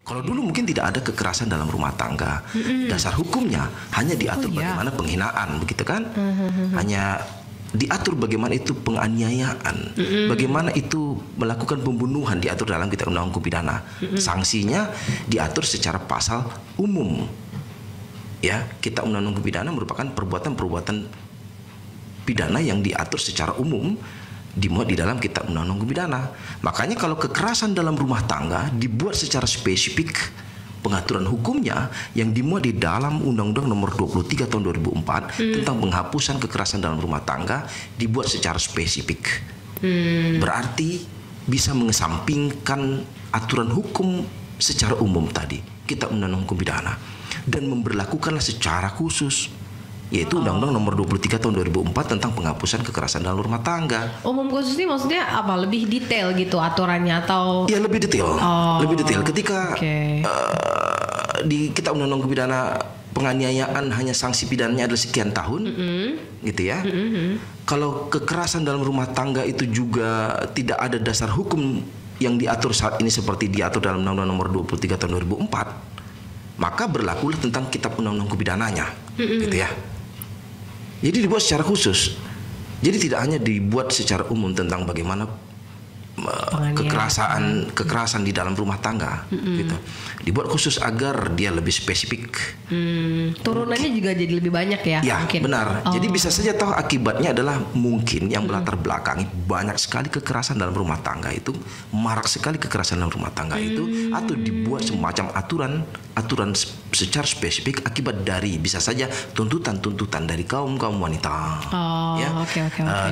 Kalau dulu mungkin tidak ada kekerasan dalam rumah tangga. Dasar hukumnya hanya diatur bagaimana penghinaan, begitu kan? Hanya diatur bagaimana itu penganiayaan, bagaimana itu melakukan pembunuhan diatur dalam Kitab Undang-Undang Hukum Pidana. Sanksinya diatur secara pasal umum. Ya, Kitab Undang-Undang Hukum Pidana merupakan perbuatan-perbuatan pidana yang diatur secara umum, dimuat di dalam Kitab Undang-Undang Hukum Pidana. Makanya kalau kekerasan dalam rumah tangga dibuat secara spesifik pengaturan hukumnya yang dimuat di dalam Undang-Undang Nomor 23 Tahun 2004 tentang penghapusan kekerasan dalam rumah tangga dibuat secara spesifik. Berarti bisa mengesampingkan aturan hukum secara umum tadi, Kitab Undang-Undang Hukum Pidana, dan memberlakukanlah secara khusus, yaitu Undang-Undang Nomor 23 Tahun 2004 tentang penghapusan kekerasan dalam rumah tangga. Umum khusus ini maksudnya apa? Lebih detail gitu aturannya atau? Ya, lebih detail. Lebih detail. Ketika di Kitab Undang-Undang Hukum Pidana penganiayaan hanya sanksi pidananya adalah sekian tahun, gitu ya. Kalau kekerasan dalam rumah tangga itu juga tidak ada dasar hukum yang diatur saat ini seperti diatur dalam Undang-Undang Nomor 23 Tahun 2004, maka berlakulah tentang Kitab Undang-Undang Hukum Pidananya, gitu ya. Jadi dibuat secara khusus. Jadi tidak hanya dibuat secara umum tentang bagaimana kekerasan di dalam rumah tangga, gitu. Dibuat khusus agar dia lebih spesifik. Turunannya juga jadi lebih banyak ya? Ya, mungkin. benar. Jadi bisa saja tahu akibatnya adalah mungkin yang melatar belakangi banyak sekali kekerasan dalam rumah tangga itu, marak sekali kekerasan dalam rumah tangga itu, atau dibuat semacam aturan secara spesifik akibat dari bisa saja tuntutan dari kaum wanita.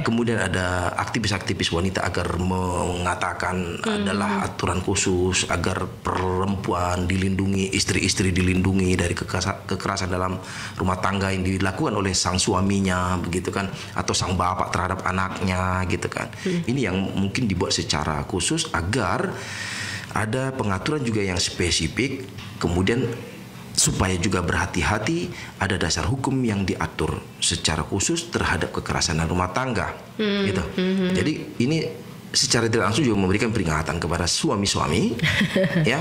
Kemudian ada aktivis-aktivis wanita agar mengatakan adalah aturan khusus agar perempuan dilindungi, istri-istri dilindungi dari kekerasan dalam rumah tangga yang dilakukan oleh sang suaminya, begitu kan, atau sang bapak terhadap anaknya, gitu kan. Ini yang mungkin dibuat secara khusus agar ada pengaturan juga yang spesifik, kemudian supaya juga berhati-hati ada dasar hukum yang diatur secara khusus terhadap kekerasan dalam rumah tangga, gitu. Jadi ini secara tidak langsung juga memberikan peringatan kepada suami-suami, ya.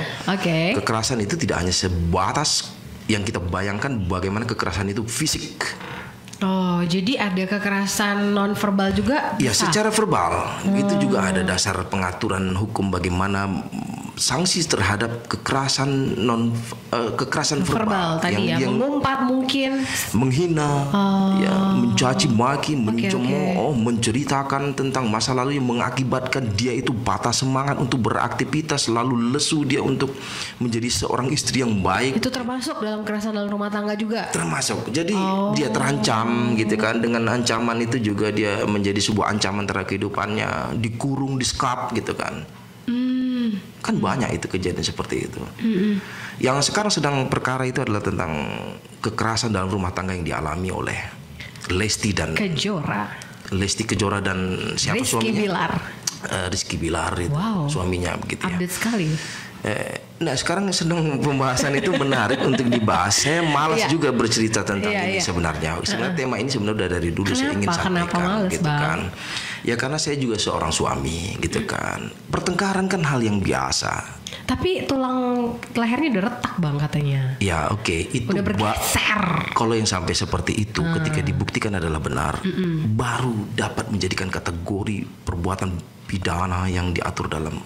Kekerasan itu tidak hanya sebatas yang kita bayangkan bagaimana kekerasan itu fisik. Oh, jadi ada kekerasan non verbal juga? Ya, secara verbal itu juga ada dasar pengaturan hukum bagaimana sanksi terhadap kekerasan verbal tadi yang mengumpat mungkin, menghina, ya, mencaci maki, mencemooh, menceritakan tentang masa lalu yang mengakibatkan dia itu patah semangat untuk beraktivitas, lalu lesu dia untuk menjadi seorang istri yang baik. Itu termasuk dalam kekerasan dalam rumah tangga juga? Termasuk. Jadi dia terancam, gitu kan. Dengan ancaman itu juga dia menjadi sebuah ancaman terhadap kehidupannya, dikurung, disekap, gitu kan. Kan banyak itu kejadian seperti itu. Yang sekarang sedang perkara itu adalah tentang kekerasan dalam rumah tangga yang dialami oleh Lesti Kejora dan siapa suaminya? Rizky Bilar itu, suaminya, begitu ya. Update sekali. Nah, sekarang sedang pembahasan itu menarik untuk dibahas. Saya malas juga bercerita tentang ini sebenarnya. Sebenarnya tema ini sebenarnya dari dulu saya ingin sampaikan, gitu kan. Ya karena saya juga seorang suami, gitu kan. Pertengkaran kan hal yang biasa. Tapi tulang lehernya udah retak, Bang, katanya. Ya, itu udah bergeser. Kalau yang sampai seperti itu ketika dibuktikan adalah benar, baru dapat menjadikan kategori perbuatan pidana yang diatur dalam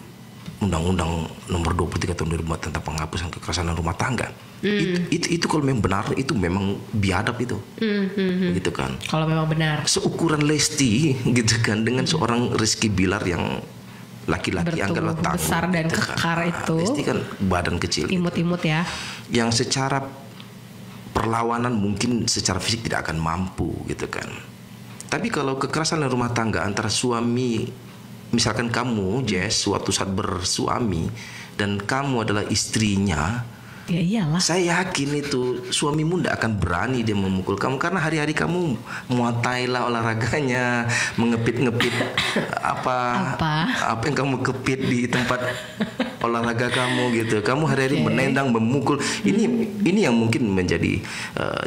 Undang-Undang Nomor 23 Tahun 2004 tentang penghapusan kekerasan dalam rumah tangga. Itu kalau memang benar, itu memang biadab itu, gitu kan. Kalau memang benar. Seukuran Lesti, gitu kan, dengan seorang Rizky Bilar yang laki-laki angkat tangguh, besar dan gitu kekar kan. itu. Lesti kan badan kecil, imut-imut ya. Yang secara perlawanan mungkin secara fisik tidak akan mampu, gitu kan. Tapi kalau kekerasan dalam rumah tangga antara suami, misalkan kamu, Jess, suatu saat bersuami dan kamu adalah istrinya, ya iyalah. Saya yakin itu suamimu tidak akan berani dia memukul kamu karena hari-hari kamu muatailah olahraganya, mengepit-ngepit apa yang kamu kepit di tempat olahraga kamu, gitu. Kamu hari-hari menendang, memukul. Ini yang mungkin menjadi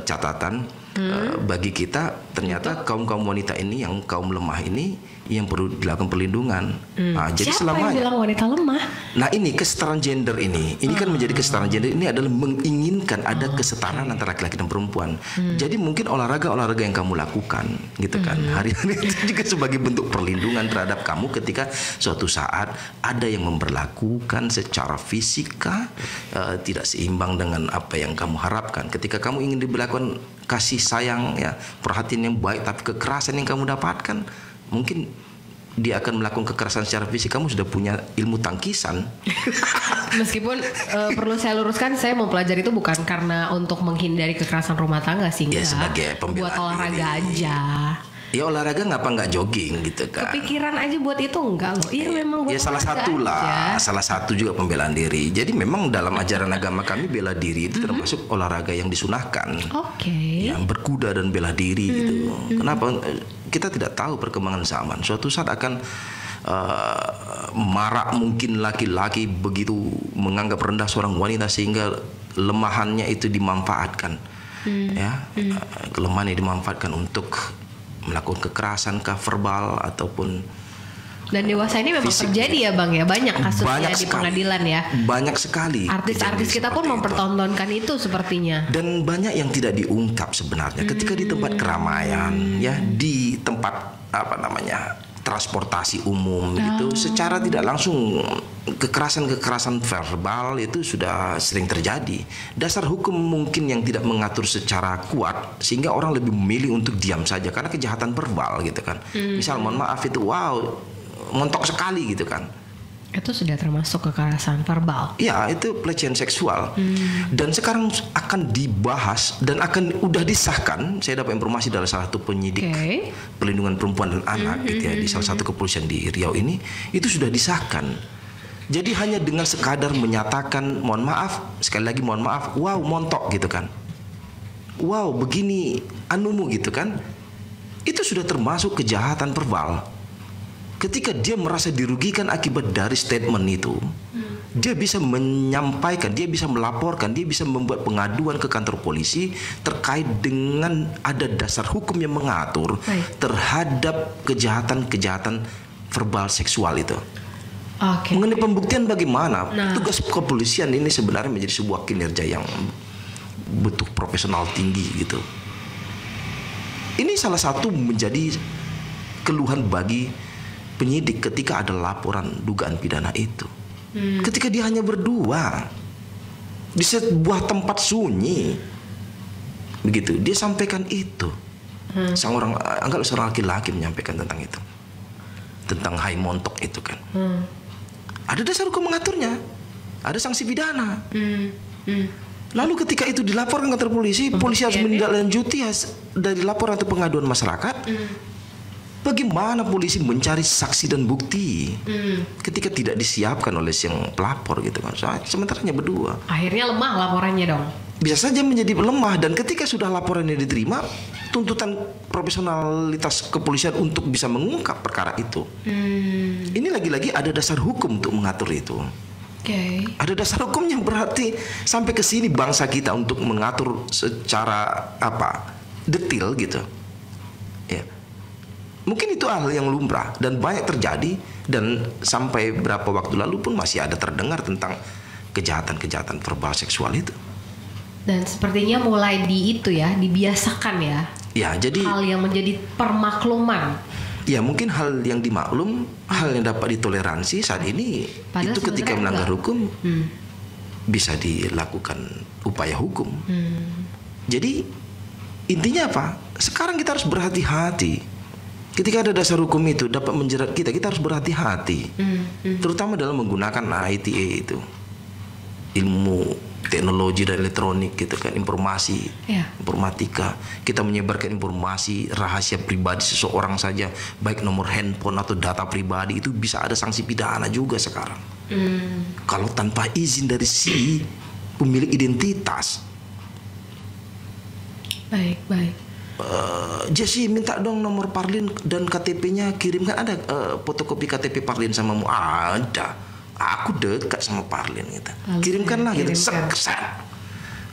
catatan bagi kita. Ternyata kaum wanita ini, yang kaum lemah ini, yang perlu dilakukan perlindungan. Jadi Siapa yang bilang wanita lemah? Nah ini kesetaraan gender ini kan menjadi kesetaraan gender ini adalah menginginkan ada kesetaraan antara laki-laki dan perempuan. Jadi mungkin olahraga yang kamu lakukan gitu kan hari-hari itu juga sebagai bentuk perlindungan terhadap kamu ketika suatu saat ada yang memperlakukan secara fisika tidak seimbang dengan apa yang kamu harapkan. Ketika kamu ingin diberlakukan kasih sayang ya, perhatian yang baik, tapi kekerasan yang kamu dapatkan, mungkin dia akan melakukan kekerasan secara fisik. Kamu sudah punya ilmu tangkisan. Meskipun perlu saya luruskan, saya mempelajari itu bukan karena untuk menghindari kekerasan rumah tangga sih, ya, sebagai pembelaan buat olahraga aja. Ya olahraga ngapa nggak jogging gitu kan? Kepikiran aja buat itu enggak loh. Iya memang buat ya salah satu lah, salah satu juga pembelaan diri. Jadi memang dalam ajaran agama kami bela diri itu termasuk olahraga yang disunahkan. Yang berkuda dan bela diri gitu. Kenapa? Kita tidak tahu perkembangan zaman. Suatu saat akan marak mungkin laki-laki begitu menganggap rendah seorang wanita sehingga lemahannya itu dimanfaatkan. Kelemahannya dimanfaatkan untuk melakukan kekerasan verbal ataupun. Dan dewasa ini memang terjadi ya Bang ya, banyak kasusnya di pengadilan ya. Banyak sekali. Artis-artis kita pun mempertontonkan itu sepertinya. Dan banyak yang tidak diungkap sebenarnya ketika di tempat keramaian ya, di tempat transportasi umum gitu, secara tidak langsung kekerasan verbal itu sudah sering terjadi. Dasar hukum mungkin yang tidak mengatur secara kuat sehingga orang lebih memilih untuk diam saja karena kejahatan verbal gitu kan. Misal mohon maaf itu montok sekali gitu kan. Itu sudah termasuk kekerasan verbal. Ya, itu pelecehan seksual. Dan sekarang akan dibahas dan udah disahkan. Saya dapat informasi dari salah satu penyidik perlindungan perempuan dan anak gitu ya, di salah satu kepolisian di Riau ini, itu sudah disahkan. Jadi hanya dengan sekadar menyatakan mohon maaf, sekali lagi mohon maaf, wow montok gitu kan. Wow begini anumu gitu kan. Itu sudah termasuk kejahatan verbal. Ketika dia merasa dirugikan akibat dari statement itu, dia bisa menyampaikan, dia bisa melaporkan, dia bisa membuat pengaduan ke kantor polisi terkait dengan ada dasar hukum yang mengatur terhadap kejahatan verbal seksual itu. Mengenai pembuktian bagaimana? Tugas kepolisian ini sebenarnya menjadi sebuah kinerja yang butuh profesional tinggi gitu. Ini salah satu menjadi keluhan bagi penyidik ketika ada laporan dugaan pidana itu. Ketika dia hanya berdua di sebuah tempat sunyi, begitu dia sampaikan itu. Seorang laki-laki menyampaikan tentang itu, tentang hai montok itu kan. Ada dasar hukum mengaturnya, ada sanksi pidana. Lalu ketika itu dilaporkan ke kantor polisi, polisi harus menindaklanjuti dari laporan atau pengaduan masyarakat. Bagaimana polisi mencari saksi dan bukti ketika tidak disiapkan oleh yang pelapor gitu kan? Sementara hanya berdua. Akhirnya lemah laporannya dong. Bisa saja menjadi lemah, dan ketika sudah laporannya diterima, tuntutan profesionalitas kepolisian untuk bisa mengungkap perkara itu. Ini lagi-lagi ada dasar hukum untuk mengatur itu. Ada dasar hukumnya, berarti sampai ke sini bangsa kita untuk mengatur secara detail gitu. Ya. Mungkin itu hal yang lumrah dan banyak terjadi, dan sampai berapa waktu lalu pun masih ada terdengar tentang kejahatan verbal seksual itu. Dan sepertinya mulai dibiasakan ya. Ya, jadi hal yang menjadi permakluman. Ya, mungkin hal yang dimaklum, hal yang dapat ditoleransi saat ini. Padahal itu ketika melanggar hukum bisa dilakukan upaya hukum. Jadi intinya apa? Sekarang kita harus berhati-hati. Ketika ada dasar hukum itu dapat menjerat kita harus berhati-hati. Terutama dalam menggunakan ITE itu, ilmu teknologi dan elektronik gitu kan, informatika. Kita menyebarkan informasi rahasia pribadi seseorang saja, baik nomor handphone atau data pribadi, itu bisa ada sanksi pidana juga sekarang. Kalau tanpa izin dari si pemilik identitas. Baik. Jesse minta dong nomor Parlin dan KTP-nya kirimkan, ada fotokopi KTP Parlin samamu? Ada. Aku dekat sama Parlin gitu. Kirimkanlah gitu.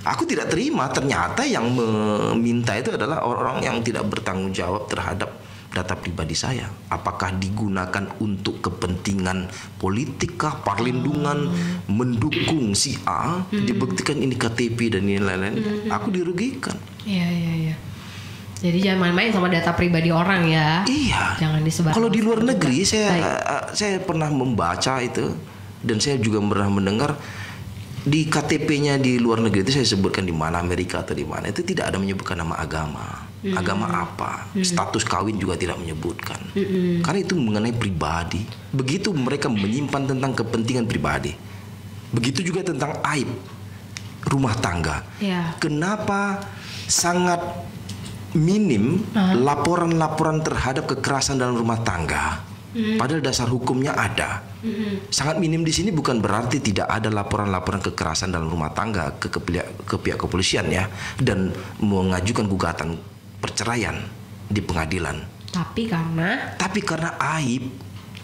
Aku tidak terima, ternyata yang meminta itu adalah orang yang tidak bertanggung jawab terhadap data pribadi saya. Apakah digunakan untuk kepentingan politik kah, perlindungan, mendukung si A, dibuktikan ini KTP dan ini lain-lain, aku dirugikan. Iya. Jadi jangan main-main sama data pribadi orang ya. Iya. Jangan disebar. Kalau di luar negeri saya pernah membaca itu, dan saya juga pernah mendengar di KTP-nya di luar negeri itu, saya sebutkan di mana, Amerika atau di mana, itu tidak ada menyebutkan nama agama. Agama apa, status kawin juga tidak menyebutkan. Karena itu mengenai pribadi. Begitu mereka menyimpan tentang kepentingan pribadi. Begitu juga tentang aib rumah tangga. Kenapa sangat minim laporan-laporan terhadap kekerasan dalam rumah tangga? Padahal dasar hukumnya ada. Sangat minim di sini bukan berarti tidak ada laporan-laporan kekerasan dalam rumah tangga ke pihak kepolisian ya, dan mengajukan gugatan perceraian di pengadilan. Tapi karena aib.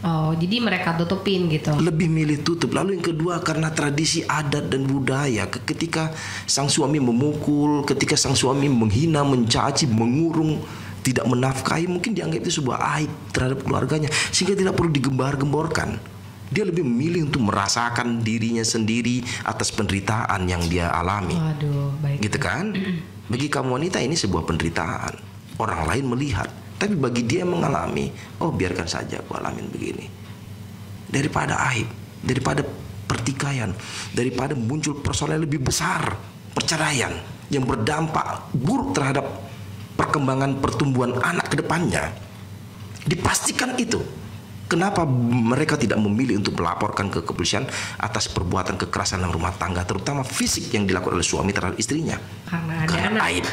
Oh, jadi mereka tutupin gitu. Lebih milih tutup. Lalu yang kedua, karena tradisi adat dan budaya. Ketika sang suami memukul, ketika sang suami menghina, mencaci, mengurung, tidak menafkahi, mungkin dianggap itu sebuah aib terhadap keluarganya, sehingga tidak perlu digembar-gemborkan. Dia lebih memilih untuk merasakan dirinya sendiri atas penderitaan yang dia alami. Waduh, baik. Gitu kan? Bagi kamu wanita ini sebuah penderitaan. Orang lain melihat, tapi bagi dia yang mengalami, oh biarkan saja aku alamin begini. Daripada aib, daripada pertikaian, daripada muncul persoalan yang lebih besar, perceraian yang berdampak buruk terhadap perkembangan pertumbuhan anak ke depannya. Dipastikan itu. Kenapa mereka tidak memilih untuk melaporkan ke kepolisian atas perbuatan kekerasan dalam rumah tangga, terutama fisik yang dilakukan oleh suami terhadap istrinya? Karena aib.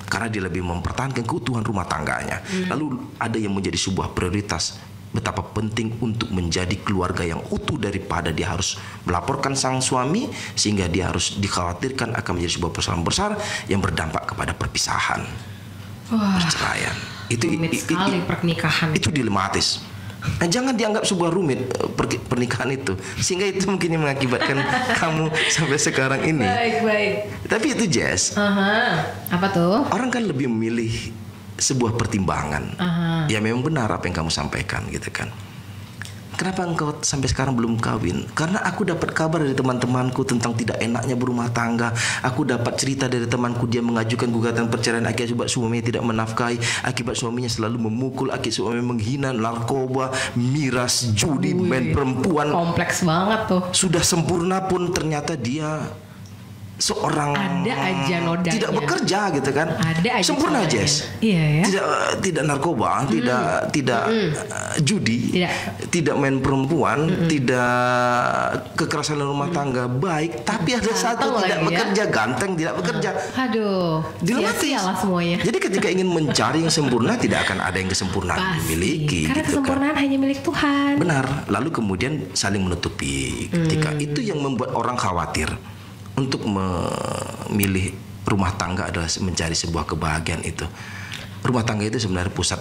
Karena dia lebih mempertahankan keutuhan rumah tangganya. Lalu ada yang menjadi sebuah prioritas, betapa penting untuk menjadi keluarga yang utuh daripada dia harus melaporkan sang suami, sehingga dia harus dikhawatirkan akan menjadi sebuah persoalan besar yang berdampak kepada perpisahan. Perceraian. Itu sekali pernikahan. Itu dilematis. Nah, jangan dianggap sebuah rumit pernikahan itu, sehingga itu mungkin yang mengakibatkan kamu sampai sekarang ini. Baik. Tapi itu Jess. Apa tuh? Orang kan lebih memilih sebuah pertimbangan. Ya memang benar apa yang kamu sampaikan gitu kan. Kenapa engkau sampai sekarang belum kawin? Karena aku dapat kabar dari teman-temanku tentang tidak enaknya berumah tangga. Aku dapat cerita dari temanku, dia mengajukan gugatan perceraian akibat suaminya tidak menafkahi, akibat suaminya selalu memukul, akibat suaminya menghina, narkoba, miras, judi, main perempuan. Kompleks banget tuh. Sudah sempurna pun ternyata dia seorang ada aja nodanya, tidak bekerja gitu kan. Ada aja sempurna Jess. Iya ya. Tidak narkoba, tidak judi, tidak main perempuan, tidak kekerasan dalam rumah tangga, baik, tapi ada satu tidak bekerja, ganteng tidak bekerja. Aduh. Sia-sialah semuanya. Jadi ketika ingin mencari yang sempurna, tidak akan ada yang kesempurnaan dimiliki. Karena gitu kesempurnaan hanya milik Tuhan. Benar. Lalu kemudian saling menutupi. Ketika itu yang membuat orang khawatir. Untuk memilih rumah tangga adalah mencari sebuah kebahagiaan itu. Rumah tangga itu sebenarnya pusat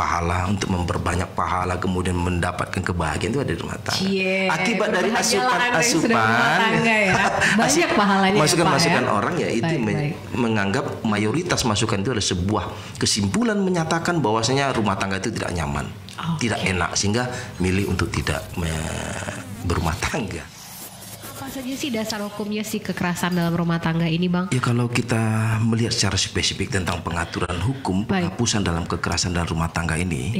pahala, untuk memperbanyak pahala kemudian mendapatkan kebahagiaan itu ada di rumah tangga. Akibat dari asupan ya. Banyak pahalanya. Masukan orang ya itu menganggap mayoritas masukan itu adalah sebuah kesimpulan menyatakan bahwasanya rumah tangga itu tidak nyaman, tidak enak, sehingga milih untuk tidak berumah tangga. Apa saja sih dasar hukumnya sih kekerasan dalam rumah tangga ini, Bang? Ya kalau kita melihat secara spesifik tentang pengaturan hukum penghapusan dalam kekerasan dalam rumah tangga ini,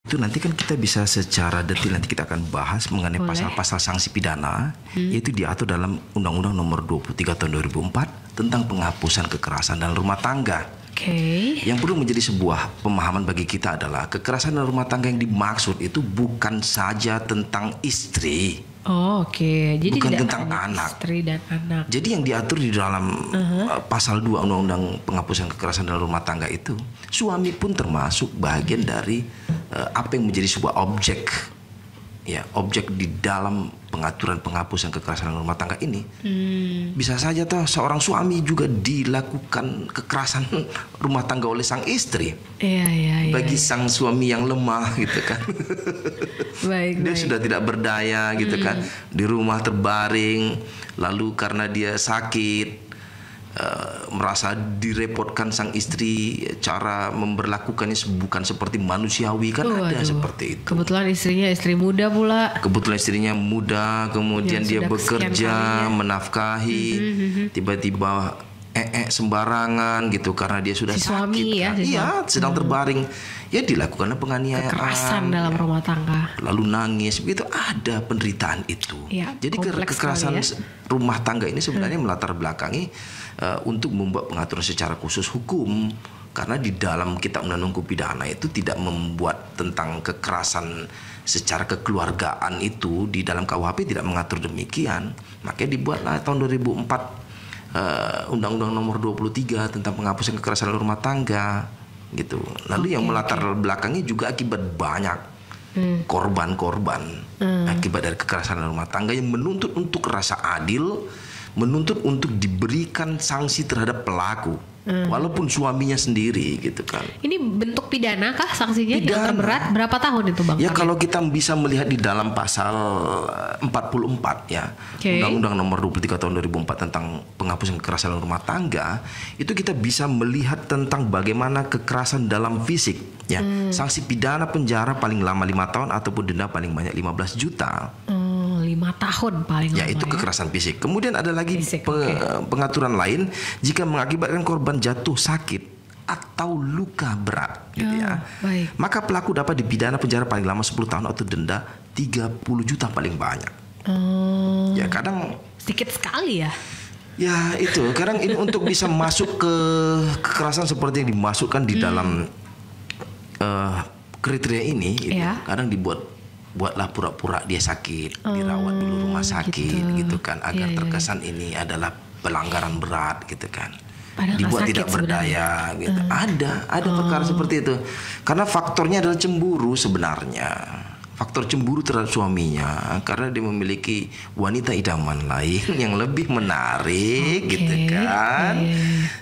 itu nanti kan kita bisa secara detail nanti kita akan bahas mengenai pasal-pasal sanksi pidana, yaitu diatur dalam Undang-Undang Nomor 23 Tahun 2004 tentang penghapusan kekerasan dalam rumah tangga. Yang perlu menjadi sebuah pemahaman bagi kita adalah kekerasan dalam rumah tangga yang dimaksud itu bukan saja tentang istri. Jadi bukan tidak tentang anak. Istri dan anak. Jadi yang diatur di dalam pasal 2 Undang-Undang Penghapusan Kekerasan dalam Rumah Tangga itu, suami pun termasuk bagian dari apa yang menjadi sebuah objek, ya, objek di dalam pengaturan penghapusan kekerasan dalam rumah tangga ini. Bisa saja toh seorang suami juga dilakukan kekerasan rumah tangga oleh sang istri. Bagi sang suami yang lemah gitu kan. Dia sudah tidak berdaya gitu kan. Di rumah terbaring, lalu karena dia sakit, merasa direpotkan sang istri, cara memperlakukannya bukan seperti manusiawi kan ada seperti itu. Kebetulan istrinya istri muda pula. Kebetulan istrinya muda, kemudian dia bekerja, menafkahi, tiba-tiba sembarangan gitu karena dia sudah si sakit suami kan. ya, Iya, sedang terbaring. Ya dilakukan penganiayaan, kekerasan dalam rumah tangga. Lalu nangis, begitu ada penderitaan itu. Ya, jadi kekerasan rumah tangga ini sebenarnya melatar belakangi untuk membuat pengaturan secara khusus hukum, karena di dalam Kitab Undang-Undang Hukum Pidana itu tidak membuat tentang kekerasan secara kekeluargaan itu, di dalam KUHP tidak mengatur demikian. Makanya dibuatlah tahun 2004 Undang-Undang Nomor 23 tentang penghapusan kekerasan dalam rumah tangga gitu. Lalu yang melatar belakangi juga akibat banyak korban-korban akibat dari kekerasan dalam rumah tangga yang menuntut untuk rasa adil, menuntut untuk diberikan sanksi terhadap pelaku walaupun suaminya sendiri gitu kan. Ini bentuk pidana kah sanksinya? Pidana. Yang terberat berapa tahun itu Bang? Ya kalau kita bisa melihat di dalam pasal 44 ya, Undang-Undang Nomor 23 tahun 2004 tentang penghapusan kekerasan dalam rumah tangga, itu kita bisa melihat tentang bagaimana kekerasan dalam fisik ya. Sanksi pidana penjara paling lama 5 tahun ataupun denda paling banyak 15 juta. 5 tahun paling lama. Ya itu kekerasan fisik. Kemudian ada lagi pengaturan lain jika mengakibatkan korban jatuh sakit atau luka berat gitu ya. Maka pelaku dapat dipidana penjara paling lama 10 tahun atau denda 30 juta paling banyak. Ya kadang sedikit sekali ya. Ya itu kadang ini untuk bisa masuk ke kekerasan seperti yang dimasukkan di dalam kriteria ini gitu, kadang buatlah pura-pura dia sakit, dirawat dulu rumah sakit gitu kan, agar terkesan ini adalah pelanggaran berat gitu kan. Padahal dibuat tidak berdaya gitu. Ada perkara seperti itu. Karena faktornya adalah cemburu sebenarnya. Faktor cemburu terhadap suaminya karena dia memiliki wanita idaman lain yang lebih menarik gitu kan.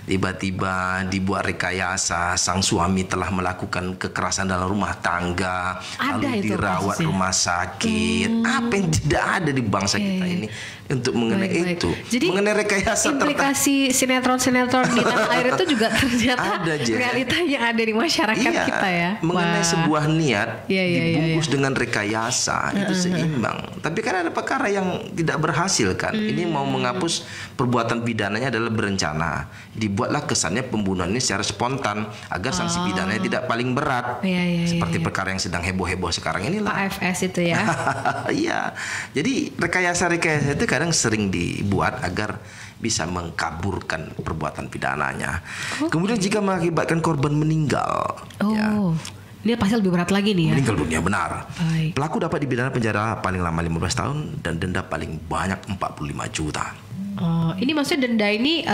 Tiba-tiba dibuat rekayasa sang suami telah melakukan kekerasan dalam rumah tangga, lalu dirawat rumah sakit. Apa yang tidak ada di bangsa kita ini untuk mengenai itu. Jadi mengenai rekayasa implikasi sinetron-sinetron di tanah air itu juga ternyata ada, realitanya ada di masyarakat kita ya. Mengenai sebuah niat dibungkus dengan rekayasa itu seimbang. Tapi kan ada perkara yang tidak berhasil kan. Ini mau menghapus perbuatan pidananya adalah berencana. Dibuatlah kesannya pembunuhan ini secara spontan agar sanksi pidananya tidak paling berat. Seperti perkara yang sedang heboh-heboh sekarang inilah. AFS itu ya. Iya. Jadi rekayasa-rekayasa itu kadang sering dibuat agar bisa mengkaburkan perbuatan pidananya. Kemudian jika mengakibatkan korban meninggal, ini pasti lebih berat lagi nih ya. Meninggal dunia benar. Pelaku dapat dipidana penjara paling lama 15 tahun dan denda paling banyak 45 juta. Ini maksudnya denda ini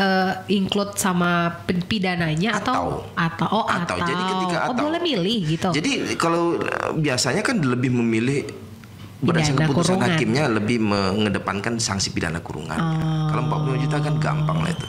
include sama pidananya atau. Jadi ketika boleh milih gitu. Jadi kalau biasanya kan lebih memilih berdasarkan keputusan hakimnya lebih mengedepankan sanksi pidana kurungan. Kalau 45 juta kan gampang lah itu.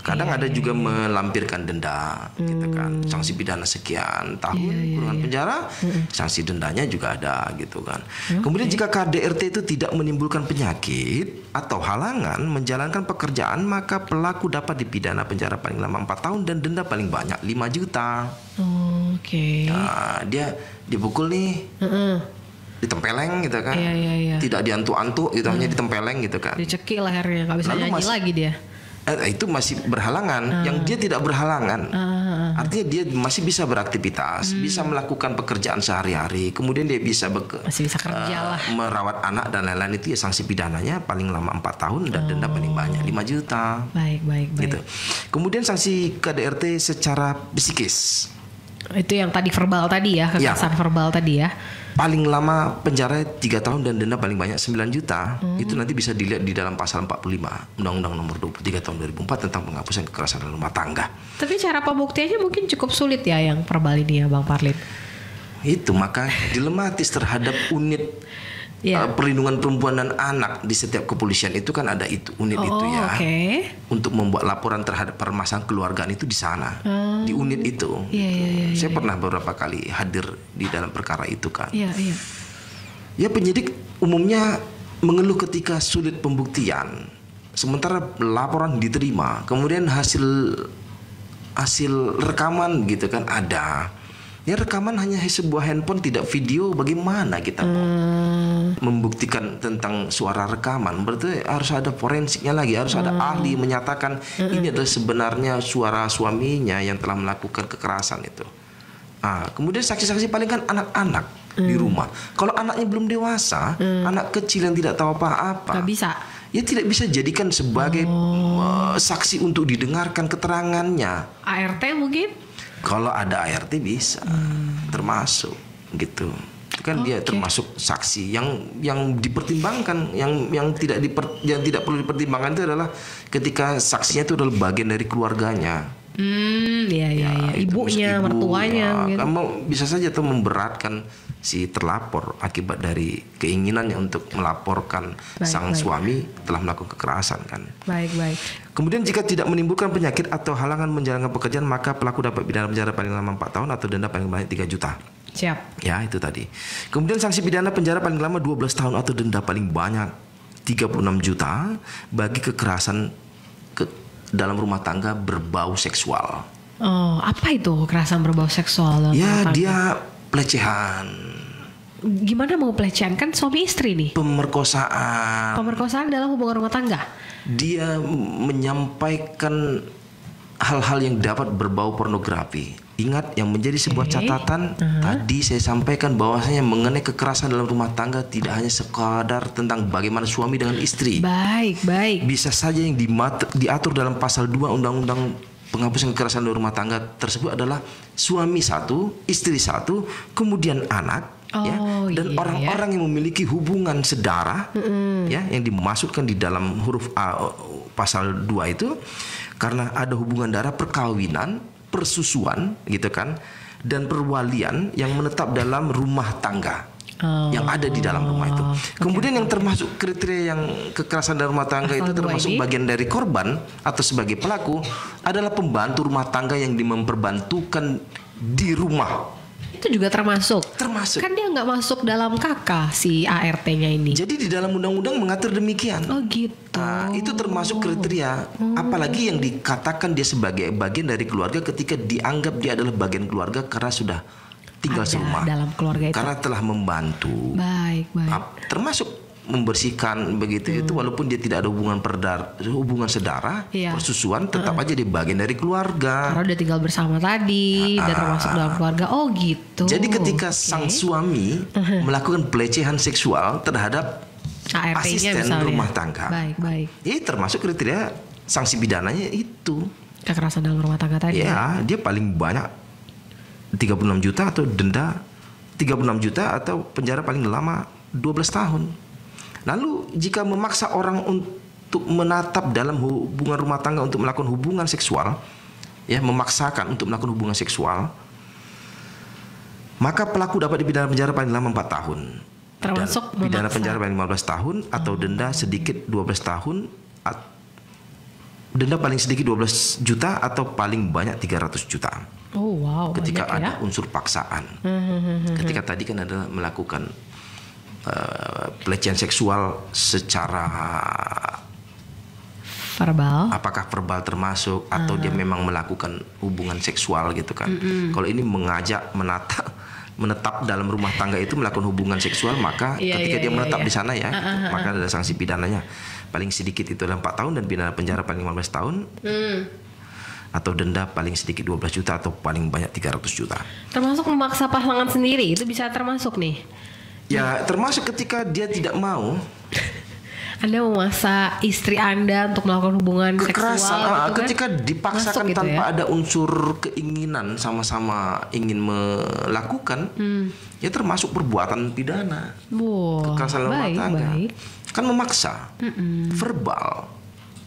Kadang ada juga melampirkan denda gitu kan. Sanksi pidana sekian tahun kurungan penjara, sanksi dendanya juga ada gitu kan. Kemudian jika KDRT itu tidak menimbulkan penyakit atau halangan menjalankan pekerjaan, maka pelaku dapat dipidana penjara paling lama 4 tahun dan denda paling banyak 5 juta. Nah, dia dipukul nih. Ditempeleng gitu kan. Tidak diantuk-antuk gitu, hanya ditempeleng gitu kan. Dicekik lehernya, nggak bisa nyanyi lagi dia. Itu masih berhalangan. Yang dia tidak berhalangan, artinya dia masih bisa beraktivitas, bisa melakukan pekerjaan sehari-hari. Kemudian dia masih bisa kerja lah, merawat anak dan lain-lain. Itu ya sanksi pidananya paling lama 4 tahun dan denda paling banyak 5 juta. Baik. Gitu. Kemudian sanksi KDRT secara psikis. Itu yang tadi verbal tadi ya, kekerasan verbal tadi ya. Paling lama penjara 3 tahun dan denda paling banyak 9 juta. Itu nanti bisa dilihat di dalam pasal 45 Undang-Undang Nomor 23 tahun 2004 tentang penghapusan kekerasan dalam rumah tangga. Tapi cara pembuktiannya mungkin cukup sulit ya yang verbal ini ya Bang Parlin. Itu maka dilematis terhadap unit perlindungan perempuan dan anak di setiap kepolisian itu kan ada unit itu ya. Untuk membuat laporan terhadap permasalahan keluargaan itu di sana. Di unit itu. Saya pernah beberapa kali hadir di dalam perkara itu kan. Ya penyidik umumnya mengeluh ketika sulit pembuktian. sementara laporan diterima, kemudian hasil rekaman gitu kan ada. Ya rekaman hanya sebuah handphone, tidak video. Bagaimana kita mau membuktikan tentang suara rekaman? Berarti harus ada forensiknya lagi, harus ada ahli menyatakan ini adalah sebenarnya suara suaminya yang telah melakukan kekerasan itu. Kemudian saksi-saksi paling kan anak-anak di rumah. Kalau anaknya belum dewasa, anak kecil yang tidak tahu apa-apa, Gak bisa. ya tidak bisa jadikan sebagai saksi untuk didengarkan keterangannya. ART mungkin? Kalau ada ART bisa termasuk gitu. Itu kan dia termasuk saksi yang dipertimbangkan, yang tidak perlu dipertimbangkan itu adalah ketika saksinya itu adalah bagian dari keluarganya. Iya. Ibunya, mertuanya gitu. Kamu bisa saja tuh memberatkan si terlapor akibat dari keinginannya untuk melaporkan sang suami telah melakukan kekerasan kan. Baik. Kemudian jika tidak menimbulkan penyakit atau halangan menjalankan pekerjaan, maka pelaku dapat pidana penjara paling lama 4 tahun atau denda paling banyak 3 juta. Siap. Ya, itu tadi. Kemudian sanksi pidana penjara paling lama 12 tahun atau denda paling banyak 36 juta bagi kekerasan dalam rumah tangga berbau seksual. Oh, apa itu kekerasan berbau seksual dalam rumah tangga? Dia pelecehan. Gimana mau pelecehan? Kan suami istri nih. Pemerkosaan. Pemerkosaan dalam hubungan rumah tangga. Dia menyampaikan hal-hal yang dapat berbau pornografi. Ingat, yang menjadi sebuah catatan tadi saya sampaikan bahwasanya mengenai kekerasan dalam rumah tangga tidak hanya sekadar tentang bagaimana suami dengan istri. Baik. Bisa saja yang diatur dalam pasal 2 Undang-Undang Penghapusan Kekerasan dalam Rumah Tangga tersebut adalah suami 1, istri 1, kemudian anak. Dan orang-orang yang memiliki hubungan sedara yang dimasukkan di dalam huruf A pasal 2 itu, karena ada hubungan darah, perkawinan, persusuan gitu kan, dan perwalian yang menetap dalam rumah tangga yang ada di dalam rumah itu. Kemudian yang termasuk kriteria yang kekerasan dalam rumah tangga itu termasuk bagian dari korban atau sebagai pelaku adalah pembantu rumah tangga yang memperbantukan di rumah. Itu juga termasuk. Kan dia nggak masuk dalam KK si ART-nya ini. Jadi di dalam undang-undang mengatur demikian. Oh gitu. Itu termasuk kriteria. Apalagi yang dikatakan dia sebagai bagian dari keluarga ketika dianggap dia adalah bagian keluarga karena sudah tinggal serumah dalam keluarga itu. Karena telah membantu. Baik. Termasuk membersihkan begitu itu, walaupun dia tidak ada hubungan sedara, persusuan, tetap aja dia bagian dari keluarga. Karena udah tinggal bersama tadi dan termasuk dalam keluarga. Oh gitu. Jadi ketika sang suami melakukan pelecehan seksual terhadap asisten rumah tangga, baik. Ini termasuk kriteria sanksi pidananya itu. Kekerasan dalam rumah tangga tadi. Ya, dia paling banyak 36 juta atau denda 36 juta atau penjara paling lama 12 tahun. Lalu jika memaksa orang untuk menatap dalam hubungan rumah tangga untuk melakukan hubungan seksual, memaksakan untuk melakukan hubungan seksual, maka pelaku dapat dipidana penjara paling lama 4 tahun. Termasuk pidana penjara paling 15 tahun atau denda sedikit 12 tahun, denda paling sedikit 12 juta atau paling banyak 300 juta. Oh wow. Ketika ada unsur paksaan. Ketika tadi kan adalah melakukan pelecehan seksual secara verbal. Apakah verbal termasuk atau dia memang melakukan hubungan seksual gitu kan. Kalau ini mengajak menetap dalam rumah tangga itu melakukan hubungan seksual, maka ketika dia menetap di sana maka ada sanksi pidananya. Paling sedikit itu adalah 4 tahun dan pidana penjara paling 15 tahun. Atau denda paling sedikit 12 juta atau paling banyak 300 juta. Termasuk memaksa pasangan sendiri itu bisa termasuk nih. Ya, termasuk ketika dia tidak mau. Anda memaksa istri Anda untuk melakukan hubungan kekerasan, seksual ketika dipaksakan gitu tanpa ada unsur keinginan sama-sama ingin melakukan, ya termasuk perbuatan pidana. Kekerasan dalam rumah tangga. Kan memaksa, verbal.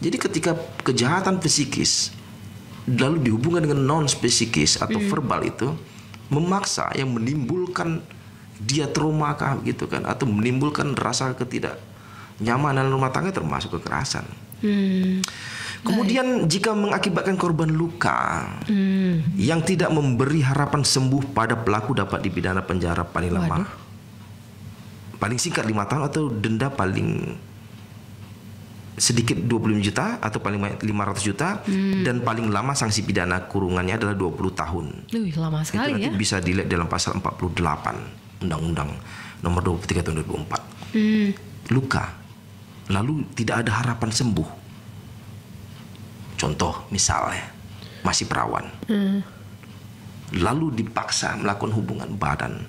Jadi ketika kejahatan psikis lalu dihubungkan dengan non psikis atau verbal itu memaksa yang menimbulkan dia trauma gitu kan, atau menimbulkan rasa ketidaknyamanan rumah tangga, termasuk kekerasan. Kemudian jika mengakibatkan korban luka yang tidak memberi harapan sembuh pada pelaku dapat dipidana penjara paling lama, paling singkat 5 tahun atau denda paling sedikit 25 juta atau paling banyak 500 juta dan paling lama sanksi pidana kurungannya adalah 20 tahun. Lama Itu sekali nanti ya. bisa dilihat dalam pasal 48 Undang-Undang nomor 23 tahun 2004. Luka lalu tidak ada harapan sembuh. Contoh misalnya masih perawan. Lalu dipaksa melakukan hubungan badan.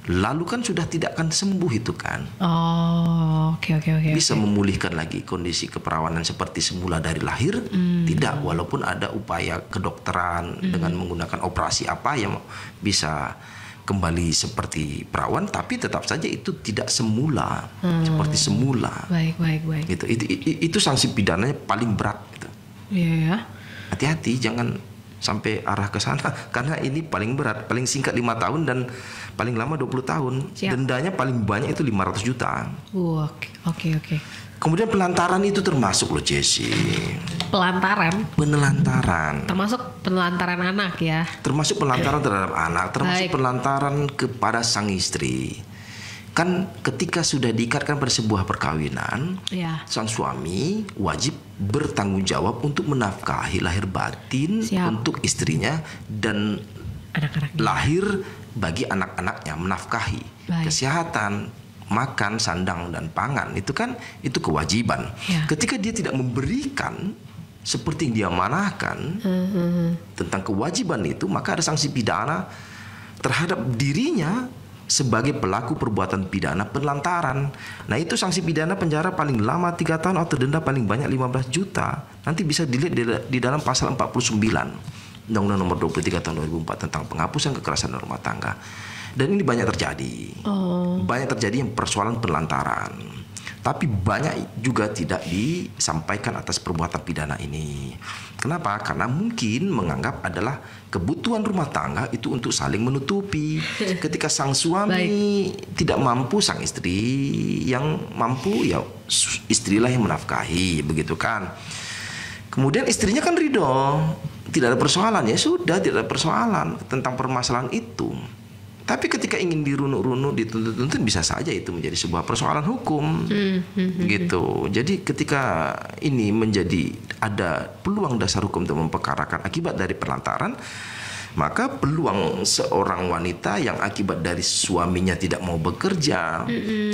Lalu kan sudah tidak akan sembuh itu kan. Oh, oke. Bisa memulihkan lagi kondisi keperawanan seperti semula dari lahir? Tidak, walaupun ada upaya kedokteran dengan menggunakan operasi apa yang bisa kembali seperti perawan, tapi tetap saja itu tidak semula seperti semula. Baik. Gitu. Itu sanksi pidananya paling berat gitu. Iya. Hati-hati jangan sampai arah ke sana karena ini paling berat, paling singkat 5 tahun dan paling lama 20 tahun. Siap. Dendanya paling banyak itu 500 juta. Oke. Kemudian pelantaran itu termasuk loh Jesse. Penelantaran. Termasuk penelantaran anak ya. Termasuk penelantaran terhadap anak, termasuk Baik. penelantaran kepada sang istri. Kan ketika sudah diikatkan pada sebuah perkawinan, Ya. sang suami wajib bertanggung jawab untuk menafkahi lahir batin Siap. untuk istrinya dan Anak-anaknya. lahir bagi anak-anaknya, menafkahi. Baik. Kesehatan, makan, sandang dan pangan itu kan itu kewajiban. Ya. Ketika dia tidak memberikan seperti yang dia manahkan tentang kewajiban itu, maka ada sanksi pidana terhadap dirinya sebagai pelaku perbuatan pidana penelantaran. Nah, itu sanksi pidana penjara paling lama 3 tahun atau denda paling banyak 15 juta. Nanti bisa dilihat di dalam pasal 49 Undang-Undang nomor 23 tahun 2004 tentang penghapusan kekerasan dalam rumah tangga. Dan ini banyak terjadi. Banyak terjadi yang persoalan penelantaran. Tapi banyak juga tidak disampaikan atas perbuatan pidana ini. Kenapa? Karena mungkin menganggap adalah kebutuhan rumah tangga itu untuk saling menutupi. Ketika sang suami tidak mampu, sang istri yang mampu, ya istrilah yang menafkahi, begitu kan. Kemudian istrinya kan ridho, tidak ada persoalan, ya sudah, tidak ada persoalan tentang permasalahan itu. Tapi ketika ingin dirunut-runut, dituntut-tuntut, bisa saja itu menjadi sebuah persoalan hukum, gitu. Jadi ketika ini menjadi ada peluang dasar hukum untuk memperkarakan akibat dari penelantaran, maka peluang seorang wanita yang akibat dari suaminya tidak mau bekerja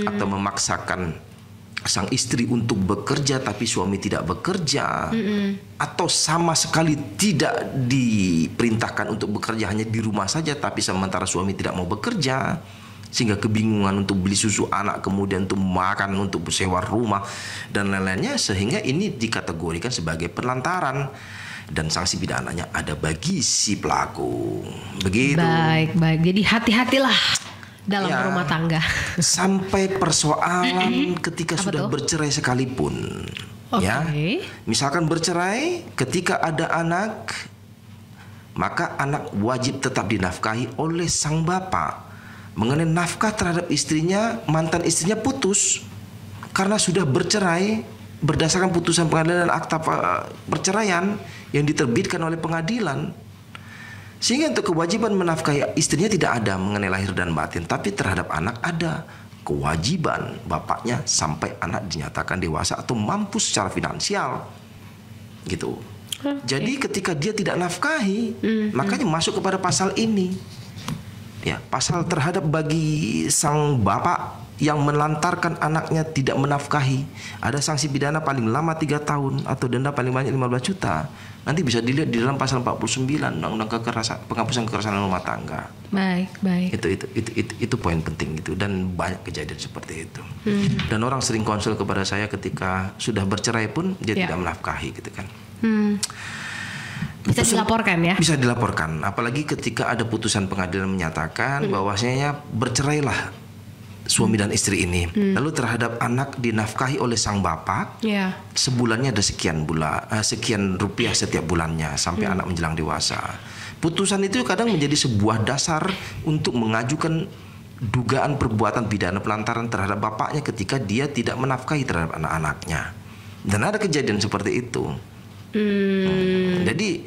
atau memaksakan sang istri untuk bekerja tapi suami tidak bekerja, atau sama sekali tidak diperintahkan untuk bekerja, hanya di rumah saja tapi sementara suami tidak mau bekerja, sehingga kebingungan untuk beli susu anak, kemudian untuk makan, untuk sewa rumah dan lain-lainnya, sehingga ini dikategorikan sebagai penelantaran dan sanksi pidananya ada bagi si pelaku. Begitu. Baik. Jadi hati-hatilah dalam Ya. rumah tangga. Sampai persoalan ketika Apa sudah tuh? bercerai sekalipun. Oke. Ya. Misalkan bercerai, ketika ada anak, maka anak wajib tetap dinafkahi oleh sang bapak. Mengenai nafkah terhadap istrinya, mantan istrinya putus karena sudah bercerai berdasarkan putusan pengadilan dan akta perceraian yang diterbitkan oleh pengadilan. Sehingga untuk kewajiban menafkahi istrinya tidak ada mengenai lahir dan batin, tapi terhadap anak ada kewajiban bapaknya sampai anak dinyatakan dewasa atau mampu secara finansial, gitu. Jadi ketika dia tidak nafkahi, makanya masuk kepada pasal ini, ya, pasal terhadap bagi sang bapak yang melantarkan anaknya tidak menafkahi, ada sanksi pidana paling lama 3 tahun atau denda paling banyak 15 juta. Nanti bisa dilihat di dalam pasal 49 Undang-Undang Penghapusan Kekerasan dalam Rumah Tangga. Baik. Itu poin penting itu, dan banyak kejadian seperti itu. Dan orang sering konsul kepada saya ketika sudah bercerai pun dia tidak menafkahi, gitu kan. Bisa dilaporkan ya? Bisa dilaporkan, apalagi ketika ada putusan pengadilan menyatakan bahwasanya bercerailah suami dan istri ini, lalu terhadap anak dinafkahi oleh sang bapak, sebulannya ada sekian rupiah setiap bulannya sampai anak menjelang dewasa. Putusan itu kadang menjadi sebuah dasar untuk mengajukan dugaan perbuatan pidana pelantaran terhadap bapaknya ketika dia tidak menafkahi terhadap anak-anaknya. Dan ada kejadian seperti itu. Jadi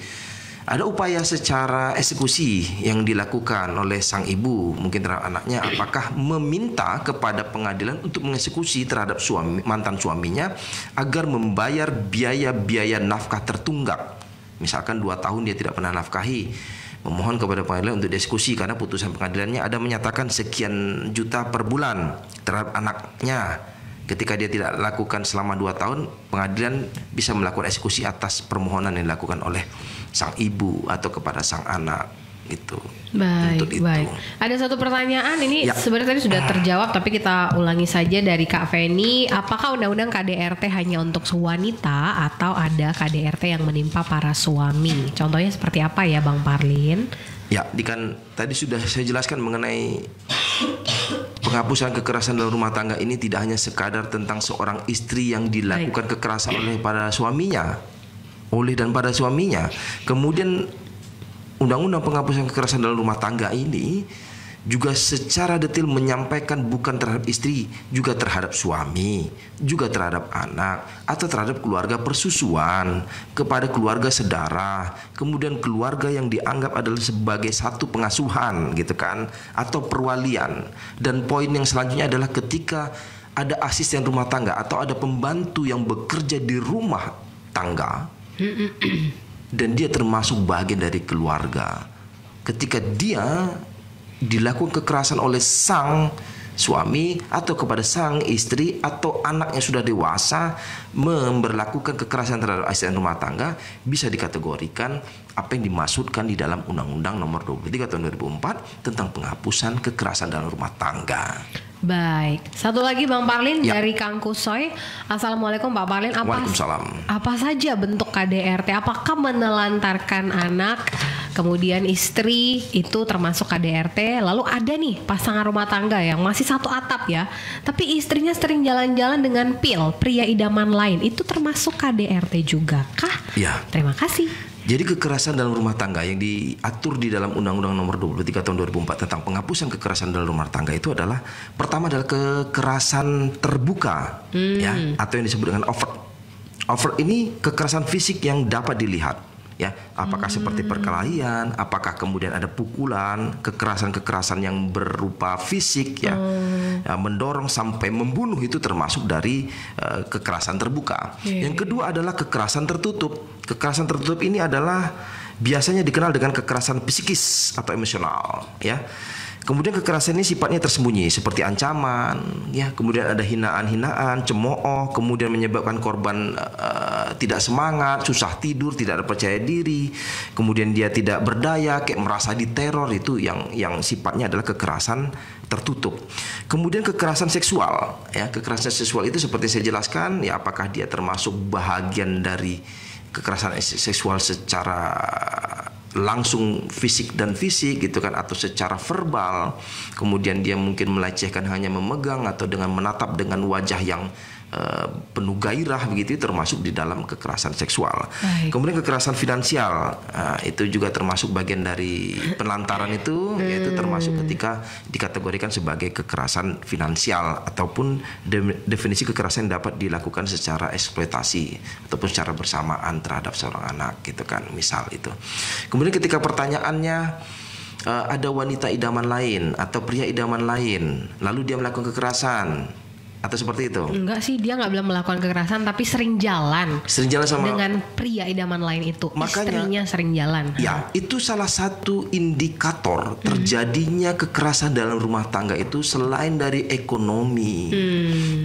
Ada upaya secara eksekusi yang dilakukan oleh sang ibu mungkin terhadap anaknya, apakah meminta kepada pengadilan untuk mengeksekusi terhadap mantan suaminya agar membayar biaya-biaya nafkah tertunggak. Misalkan 2 tahun dia tidak pernah nafkahi, memohon kepada pengadilan untuk dieksekusi karena putusan pengadilannya ada menyatakan sekian juta per bulan terhadap anaknya. Ketika dia tidak lakukan selama 2 tahun, pengadilan bisa melakukan eksekusi atas permohonan yang dilakukan oleh sang ibu atau kepada sang anak gitu. Baik, baik. Ada satu pertanyaan ini sebenarnya tadi sudah terjawab, tapi kita ulangi saja dari Kak Feni. Apakah undang-undang KDRT hanya untuk wanita atau ada KDRT yang menimpa para suami? Contohnya seperti apa ya, Bang Parlin? Ya, kan tadi sudah saya jelaskan mengenai penghapusan kekerasan dalam rumah tangga ini tidak hanya sekadar tentang seorang istri yang dilakukan kekerasan oleh pada suaminya, Kemudian undang-undang penghapusan kekerasan dalam rumah tangga ini juga secara detail menyampaikan bukan terhadap istri, juga terhadap suami, juga terhadap anak, atau terhadap keluarga persusuan, kepada keluarga sedara, kemudian keluarga yang dianggap adalah sebagai satu pengasuhan gitu kan, atau perwalian. Dan poin yang selanjutnya adalah ketika ada asisten rumah tangga atau ada pembantu yang bekerja di rumah tangga dan dia termasuk bagian dari keluarga, ketika dia dilakukan kekerasan oleh sang suami atau kepada sang istri atau anak yang sudah dewasa memberlakukan kekerasan terhadap asisten rumah tangga, bisa dikategorikan apa yang dimaksudkan di dalam Undang-Undang Nomor 23 Tahun 2004 tentang penghapusan kekerasan dalam rumah tangga. Baik, satu lagi Bang Parlin dari Kang Kusoy. Assalamualaikum Pak Parlin. Waalaikumsalam. Apa saja bentuk KDRT? Apakah menelantarkan anak, kemudian istri itu termasuk KDRT? Lalu ada nih pasangan rumah tangga yang masih satu atap ya, tapi istrinya sering jalan-jalan dengan pria idaman lain, itu termasuk KDRT juga kah? Ya. Terima kasih. Jadi kekerasan dalam rumah tangga yang diatur di dalam Undang-Undang Nomor 23 Tahun 2004 tentang penghapusan kekerasan dalam rumah tangga itu adalah, pertama adalah kekerasan terbuka, ya, atau yang disebut dengan overt. Overt ini kekerasan fisik yang dapat dilihat, ya, apakah seperti perkelahian, apakah kemudian ada pukulan, kekerasan-kekerasan yang berupa fisik, ya, mendorong sampai membunuh, itu termasuk dari kekerasan terbuka. Yang kedua adalah kekerasan tertutup. Kekerasan tertutup ini adalah biasanya dikenal dengan kekerasan psikis atau emosional, ya. Kemudian kekerasan ini sifatnya tersembunyi seperti ancaman, ya. Kemudian ada hinaan-hinaan, cemooh, kemudian menyebabkan korban tidak semangat, susah tidur, tidak ada percaya diri, kemudian dia tidak berdaya, kayak merasa diteror, itu yang sifatnya adalah kekerasan tertutup. Kemudian kekerasan seksual, ya. Kekerasan seksual itu seperti saya jelaskan, ya, apakah dia termasuk bahagian dari kekerasan seksual secara langsung fisik gitu kan, atau secara verbal, kemudian dia mungkin melecehkan hanya memegang atau dengan menatap dengan wajah yang penuh gairah begitu, termasuk di dalam kekerasan seksual. Kemudian kekerasan finansial, itu juga termasuk bagian dari penelantaran itu, yaitu termasuk ketika dikategorikan sebagai kekerasan finansial ataupun definisi kekerasan yang dapat dilakukan secara eksploitasi ataupun secara bersamaan terhadap seorang anak gitu kan, misal itu. Kemudian ketika pertanyaannya ada wanita idaman lain atau pria idaman lain, lalu dia melakukan kekerasan atau seperti itu? Enggak sih, dia nggak bilang melakukan kekerasan, tapi sering jalan sama dengan pria idaman lain itu. Makanya, istrinya sering jalan. Ya, itu salah satu indikator terjadinya kekerasan dalam rumah tangga itu, selain dari ekonomi,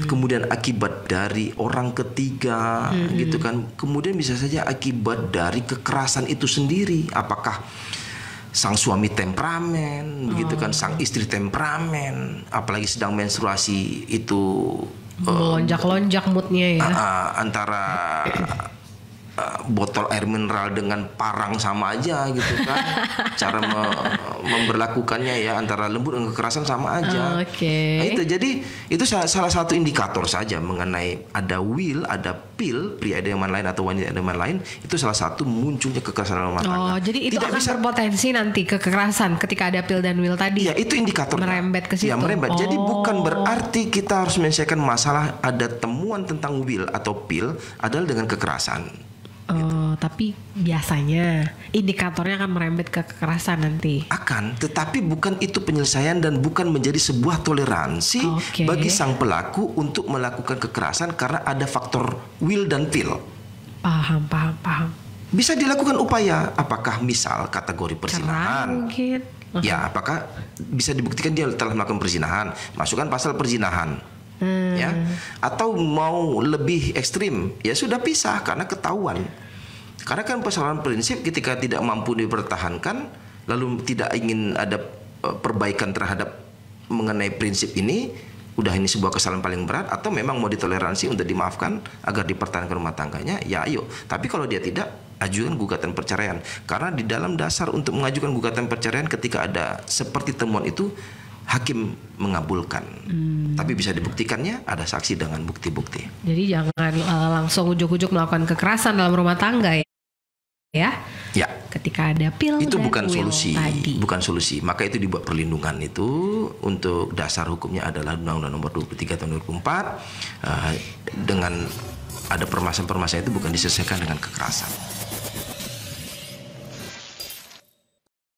kemudian akibat dari orang ketiga, gitu kan. Kemudian bisa saja akibat dari kekerasan itu sendiri. Apakah sang suami temperamen, begitu kan, sang istri temperamen, apalagi sedang menstruasi itu lonjak-lonjak moodnya ya. Antara botol air mineral dengan parang sama aja gitu kan. Cara memberlakukannya ya, antara lembut dan kekerasan sama aja. Nah, itu jadi itu salah satu indikator saja mengenai ada will, ada pil, pria idaman lain atau wanita idaman lain, itu salah satu munculnya kekerasan dalam rumah tangga. Jadi itu tidak akan berpotensi nanti ke kekerasan ketika ada pil dan will tadi. Ya, itu indikator. Merembet ke situ. Ya, merembet. Jadi bukan berarti kita harus menyelesaikan masalah ada temuan tentang will atau pil adalah dengan kekerasan. Tapi biasanya indikatornya akan merembet ke kekerasan nanti. Akan, tetapi bukan itu penyelesaian dan bukan menjadi sebuah toleransi bagi sang pelaku untuk melakukan kekerasan karena ada faktor will dan feel. Paham. Bisa dilakukan upaya, apakah misal kategori perzinahan? Mungkin. Ya, apakah bisa dibuktikan dia telah melakukan perzinahan? Masukkan pasal perzinahan. Ya, atau mau lebih ekstrim, ya sudah pisah karena ketahuan. Karena kan persoalan prinsip ketika tidak mampu dipertahankan, lalu tidak ingin ada perbaikan terhadap mengenai prinsip ini, udah ini sebuah kesalahan paling berat, atau memang mau ditoleransi untuk dimaafkan agar dipertahankan rumah tangganya, ya ayo. Tapi kalau dia tidak, ajukan gugatan perceraian. Karena di dalam dasar untuk mengajukan gugatan perceraian ketika ada seperti temuan itu, hakim mengabulkan. Tapi bisa dibuktikannya ada saksi dengan bukti-bukti. Jadi jangan langsung ujuk-ujuk melakukan kekerasan dalam rumah tangga ya. Ya. Ketika ada pil itu dan bukan will solusi, tadi. bukan solusi. Maka itu dibuat perlindungan itu untuk dasar hukumnya adalah Undang-Undang Nomor 23 Tahun 2004 dengan ada permasalahan-permasalahan itu bukan diselesaikan dengan kekerasan.